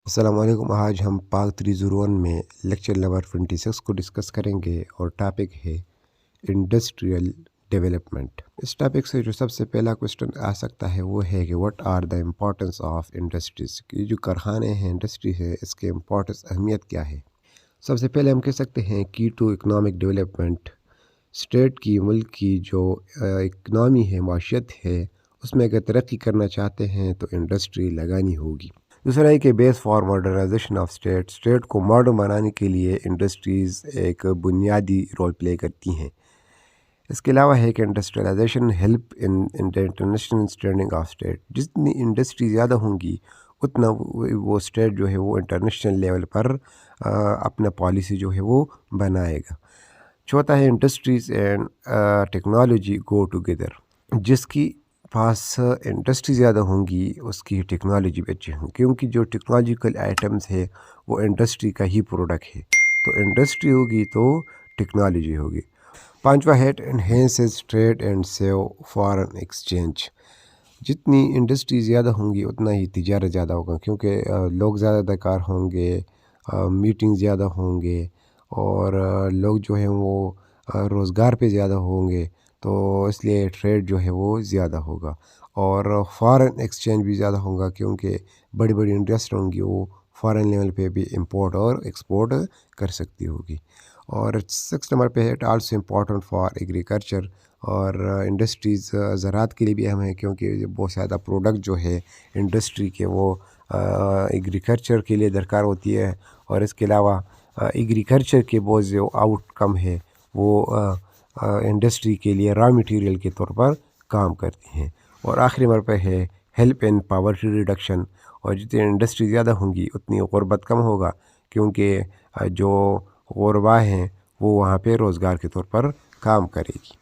السلام علیکم۔ آج ہم پاک 301 میں لیکچر نمبر 26 کو ڈسکس کریں گے اور ٹاپک ہے انڈسٹریل ڈیولپمنٹ۔ اس ٹاپک سے جو سب سے پہلا کوشچن آ سکتا ہے وہ ہے کہ what are the importance of industries, یہ جو کارخانے ہیں، انڈسٹری ہے، اس کے امپورٹنس، اہمیت کیا ہے۔ سب سے پہلے ہم کہہ سکتے ہیں کی ٹو اکنامک ڈیولپمنٹ، اسٹیٹ کی، ملک کی جو اکنامی ہے، معاشیت ہے، اس میں اگر ترقی کرنا چاہتے ہیں تو انڈسٹری لگانی ہوگی۔ دوسرا ہے کہ بیس فار ماڈرنائزیشن آف اسٹیٹ کو ماڈرن بنانے کے لیے انڈسٹریز ایک بنیادی رول پلے کرتی ہیں۔ اس کے علاوہ ہے کہ industrialization help in international standing of state, جتنی انڈسٹری زیادہ ہوں گی اتنا وہ اسٹیٹ جو ہے وہ انٹرنیشنل لیول پر اپنا پالیسی جو ہے وہ بنائے گا۔ چوتھا ہے industries and technology go together, جس کی پاس انڈسٹری زیادہ ہوں گی اس کی ٹیکنالوجی بھی اچھی ہوں، کیونکہ جو ٹیکنالوجیکل آئٹمز ہے وہ انڈسٹری کا ہی پروڈکٹ ہے، تو انڈسٹری ہوگی تو ٹیکنالوجی ہوگی۔ پانچواں ہے enhances trade and save foreign exchange, جتنی انڈسٹری زیادہ ہوں گی اتنا ہی تجارت زیادہ ہوگا، کیونکہ لوگ زیادہ درکار ہوں گے، میٹنگ زیادہ ہوں گے، اور لوگ جو ہیں وہ روزگار پہ زیادہ ہوں گے، تو اس لیے ٹریڈ جو ہے وہ زیادہ ہوگا، اور فارن ایکسچینج بھی زیادہ ہوگا، کیونکہ بڑی بڑی انڈسٹری ہوں گی وہ فارن لیول پہ بھی امپورٹ اور ایکسپورٹ کر سکتی ہوگی۔ اور 6 نمبر پہ ہے it also important for agriculture, اور انڈسٹریز زراعت کے لیے بھی اہم ہے، کیونکہ بہت زیادہ پروڈکٹ جو ہے انڈسٹری کے وہ ایگریکلچر کے لیے درکار ہوتی ہے، اور اس کے علاوہ ایگریکلچر کے بہت جو آؤٹ کم ہے وہ انڈسٹری کے لیے را مٹیریل کے طور پر کام کرتی ہیں۔ اور آخری نمبر پہ ہے ہیلپ ان پاورٹی ریڈکشن، اور جتنی انڈسٹری زیادہ ہوں گی اتنی غربت کم ہوگا، کیونکہ جو غربا ہیں وہ وہاں پہ روزگار کے طور پر کام کرے گی۔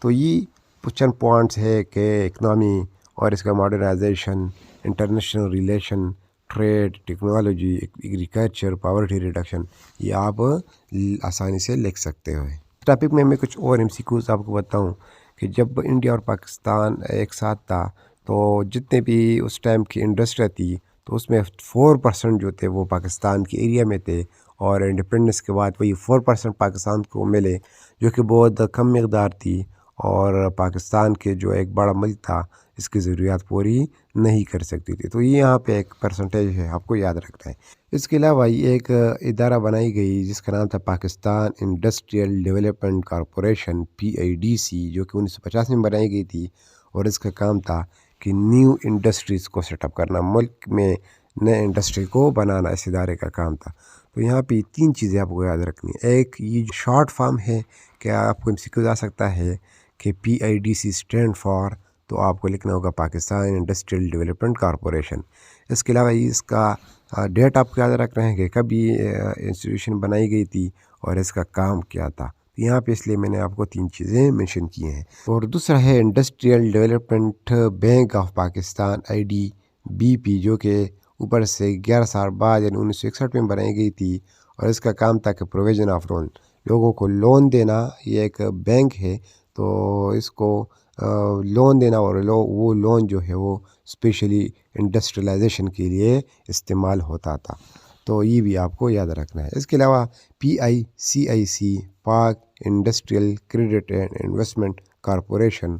تو یہ چند پوائنٹس ہے کہ اکنامی اور اس کا modernization, international relation, trade, technology, agriculture, poverty reduction, یہ آپ آسانی سے لکھ سکتے ہو۔ اس ٹاپک میں کچھ اور MCQs آپ کو بتاؤں کہ جب انڈیا اور پاکستان ایک ساتھ تھا تو جتنے بھی اس ٹائم کی انڈسٹری تھی تو اس میں 4% جو تھے وہ پاکستان کے ایریا میں تھے، اور انڈیپینڈنس کے بعد وہی 4% پاکستان کو ملے، جو کہ بہت کم مقدار تھی، اور پاکستان کے جو ایک بڑا ملک تھا اس کی ضروریات پوری نہیں کر سکتی تھی، تو یہ یہاں پہ ایک پرسنٹیج ہے، آپ کو یاد رکھنا ہے۔ اس کے علاوہ یہ ایک ادارہ بنائی گئی جس کا نام تھا Pakistan industrial development corporation PIDC، جو کہ 1950 میں بنائی گئی تھی، اور اس کا کام تھا کہ نیو انڈسٹریز کو سیٹ اپ کرنا، ملک میں نئے انڈسٹری کو بنانا، اس ادارے کا کام تھا۔ تو یہاں پہ 3 چیزیں آپ کو یاد رکھنی ہے۔ ایک یہ شارٹ فارم ہے کہ آپ کو MCQ آ سکتا ہے کہ PIDC اسٹینڈ فار، تو آپ کو لکھنا ہوگا پاکستان انڈسٹریل ڈیولپمنٹ کارپوریشن۔ اس کے علاوہ اس کا ڈیٹ آپ کو یاد رکھنا ہے کہ کب یہ انسٹیٹیوشن بنائی گئی تھی اور اس کا کام کیا تھا، یہاں پہ اس لیے میں نے آپ کو 3 چیزیں مینشن کی ہیں۔ اور دوسرا ہے industrial development bank of Pakistan IDBP، جو کہ اوپر سے 11 سال بعد یعنی 1961 میں بنائی گئی تھی، اور اس کا کام تھا کہ پروویژن آف لون، لوگوں کو لون دینا، یہ ایک بینک ہے، تو اس کو لون دینا، اور وہ لون جو ہے وہ اسپیشلی انڈسٹریلائزیشن کے لیے استعمال ہوتا تھا، تو یہ بھی آپ کو یاد رکھنا ہے۔ اس کے علاوہ PICIC پاک industrial credit and investment corporation,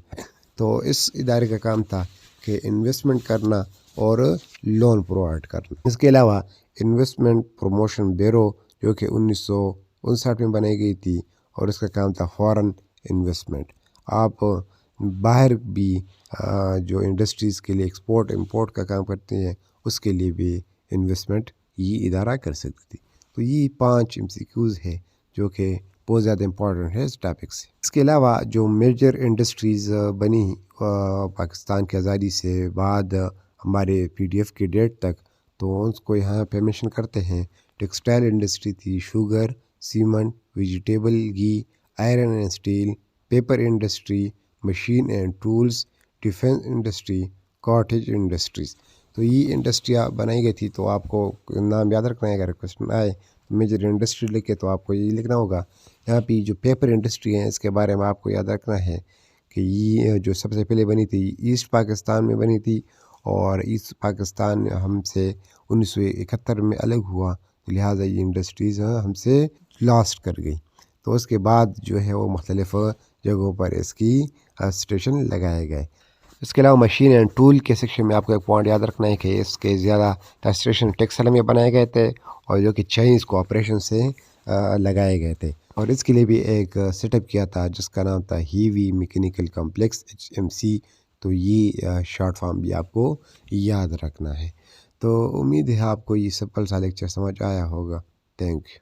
تو اس ادارے کا کام تھا کہ انویسٹمنٹ کرنا اور لون پرووائڈ کرنا۔ اس کے علاوہ انویسٹمنٹ پروموشن بیورو، جو کہ 1959 میں بنائی گئی تھی، اور اس کا کام تھا فارن انویسٹمنٹ، آپ باہر بھی جو انڈسٹریز کے لیے ایکسپورٹ امپورٹ کا کام کرتے ہیں اس کے لیے بھی انویسٹمنٹ یہ ادارہ کر سکتی تھی۔ تو یہ 5 MCQs ہے جو کہ بہت زیادہ امپورٹنٹ ہے اس ٹاپک سے۔ اس کے علاوہ جو میجر انڈسٹریز بنی پاکستان کی آزادی سے بعد ہمارے PDF کی ڈیٹ تک، تو اس کو یہاں پہ مینشن کرتے ہیں۔ ٹیکسٹائل انڈسٹری تھی، شوگر، سیمنٹ، ویجیٹیبل، گھی، iron and steel, paper industry, machine and tools, defence industry, cottage industries, تو یہ انڈسٹریاں بنائی گئی تھی۔ تو آپ کو نام یاد رکھنا ہے، اگر کوشچن آئے میجر انڈسٹری لکھے تو آپ کو یہ لکھنا ہوگا۔ یہاں پہ جو پیپر انڈسٹری ہے اس کے بارے میں آپ کو یاد رکھنا ہے کہ یہ جو سب سے پہلے بنی تھی ایسٹ پاکستان میں بنی تھی، اور اس پاکستان ہم سے 1971 میں الگ ہوا، لہٰذا یہ انڈسٹریز ہم سے لاسٹ کر گئی۔ تو اس کے بعد جو ہے وہ مختلف جگہوں پر اس کی اسٹیشن لگائے گئے۔ اس کے علاوہ مشین اینڈ ٹول کے سیکشن میں آپ کو ایک پوائنٹ یاد رکھنا ہے کہ اس کے زیادہ اسٹیشن ٹیکسلا میں بنائے گئے تھے، اور جو کہ چائنیز کوآپریشن سے لگائے گئے تھے، اور اس کے لیے بھی ایک سیٹ اپ کیا تھا جس کا نام تھا ہیوی میکینیکل کمپلیکس HMC۔ تو یہ شارٹ فارم بھی آپ کو یاد رکھنا ہے۔ تو امید ہے آپ کو یہ سمپل سا لیکچر سمجھ آیا ہوگا۔ Thank you.